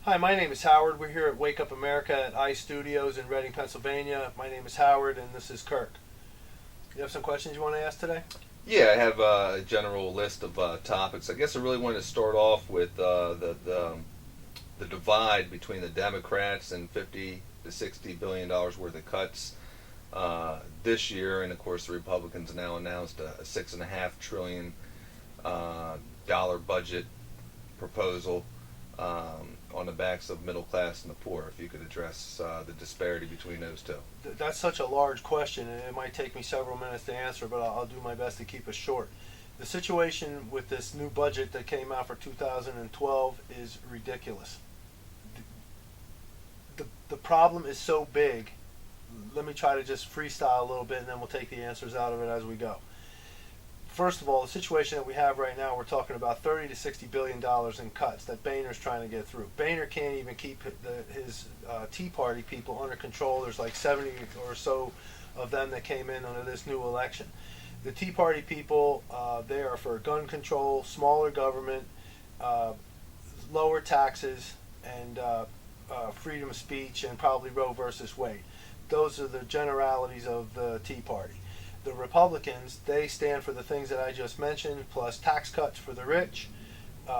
Hi, my name is Howard. We're here at Wake Up America at iStudios in Reading, Pennsylvania. My name is Howard, and this is Kirk. You have some questions you want to ask today? Yeah, I have a general list of topics. I guess I really wanted to start off with the divide between the Democrats and 50 to 60 billion dollars worth of cuts this year, and of course the Republicans now announced a $6.5 trillion budget proposal on the backs of middle class and the poor. If you could address the disparity between those two. That's such a large question, and it might take me several minutes to answer, but I'll do my best to keep it short. The situation with this new budget that came out for 2012 is ridiculous. The problem is so big. Let me try to just freestyle a little bit, and then we'll take the answers out of it as we go. First of all, the situation that we have right now, we're talking about $30 to $60 billion in cuts that Boehner's trying to get through. Boehner can't even keep his Tea Party people under control. There's like 70 or so of them that came in under this new election. The Tea Party people, they are for gun control, smaller government, lower taxes, and freedom of speech, and probably Roe versus Wade. Those are the generalities of the Tea Party. The Republicans, they stand for the things that I just mentioned, plus tax cuts for the rich,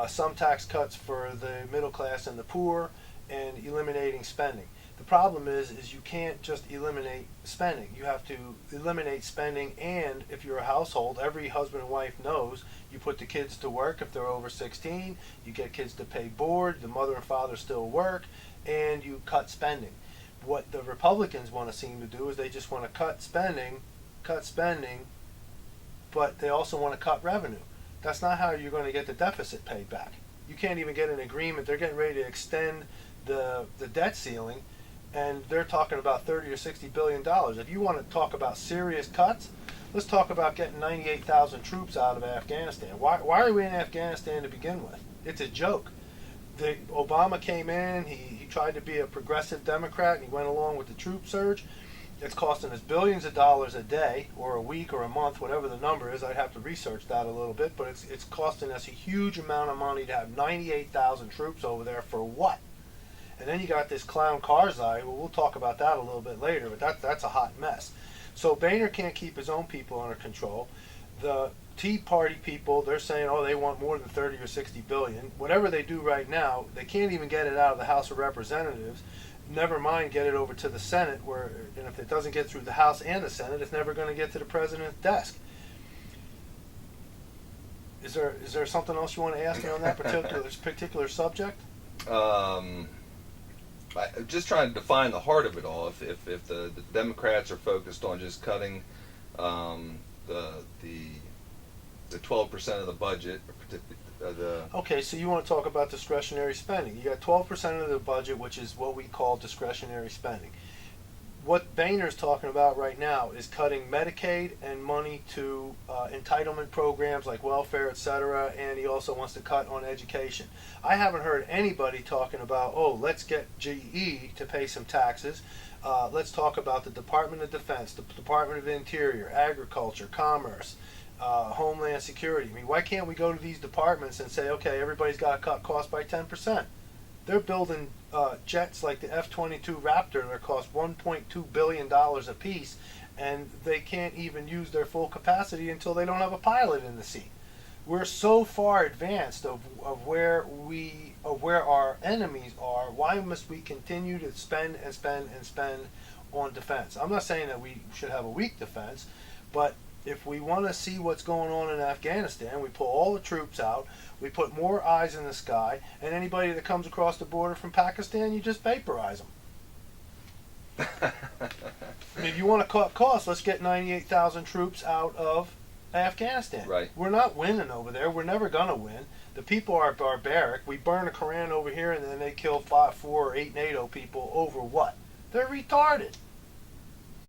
some tax cuts for the middle class and the poor, and eliminating spending. The problem is you can't just eliminate spending. You have to eliminate spending, and if you're a household, every husband and wife knows you put the kids to work if they're over 16, you get kids to pay board, the mother and father still work, and you cut spending. What the Republicans want to seem to do is they just want to cut spending, but they also want to cut revenue. That's not how you're going to get the deficit paid back. You can't even get an agreement. They're getting ready to extend the debt ceiling, and they're talking about 30 or 60 billion dollars. If you want to talk about serious cuts, let's talk about getting 98,000 troops out of Afghanistan. Why are we in Afghanistan to begin with? It's a joke. Obama came in, he tried to be a progressive Democrat, and he went along with the troop surge. It's costing us billions of dollars a day, or a week, or a month, whatever the number is. I'd have to research that a little bit, but it's costing us a huge amount of money to have 98,000 troops over there for what? And then you got this clown Karzai. Well, we'll talk about that a little bit later, but that's a hot mess. So Boehner can't keep his own people under control. The Tea Party people, they're saying, oh, they want more than 30 or 60 billion. Whatever they do right now, they can't even get it out of the House of Representatives. Never mind get it over to the Senate, where, and if it doesn't get through the House and the Senate, it's never going to get to the president's desk. Is there something else you want to ask me on that particular subject? I'm just trying to define the heart of it all. If the Democrats are focused on just cutting the 12% of the budget, Okay, so you want to talk about discretionary spending. You got 12% of the budget, which is what we call discretionary spending. What Boehner's talking about right now is cutting Medicaid and money to entitlement programs like welfare, etc., and he also wants to cut on education. I haven't heard anybody talking about, oh, let's get GE to pay some taxes. Let's talk about the Department of Defense, the Department of Interior, Agriculture, Commerce, Homeland Security. I mean, why can't we go to these departments and say, okay, everybody's got to cut costs by 10%? They're building jets like the F-22 Raptor that cost $1.2 billion a piece, and they can't even use their full capacity until they don't have a pilot in the seat. We're so far advanced of where our enemies are. Why must we continue to spend and spend and spend on defense? I'm not saying that we should have a weak defense, but if we want to see what's going on in Afghanistan, we pull all the troops out, we put more eyes in the sky, and anybody that comes across the border from Pakistan, you just vaporize them. I mean, if you want to cut costs, let's get 98,000 troops out of Afghanistan. Right. We're not winning over there. We're never going to win. The people are barbaric. We burn a Koran over here, and then they kill 4 or 8 NATO people over what? They're retarded.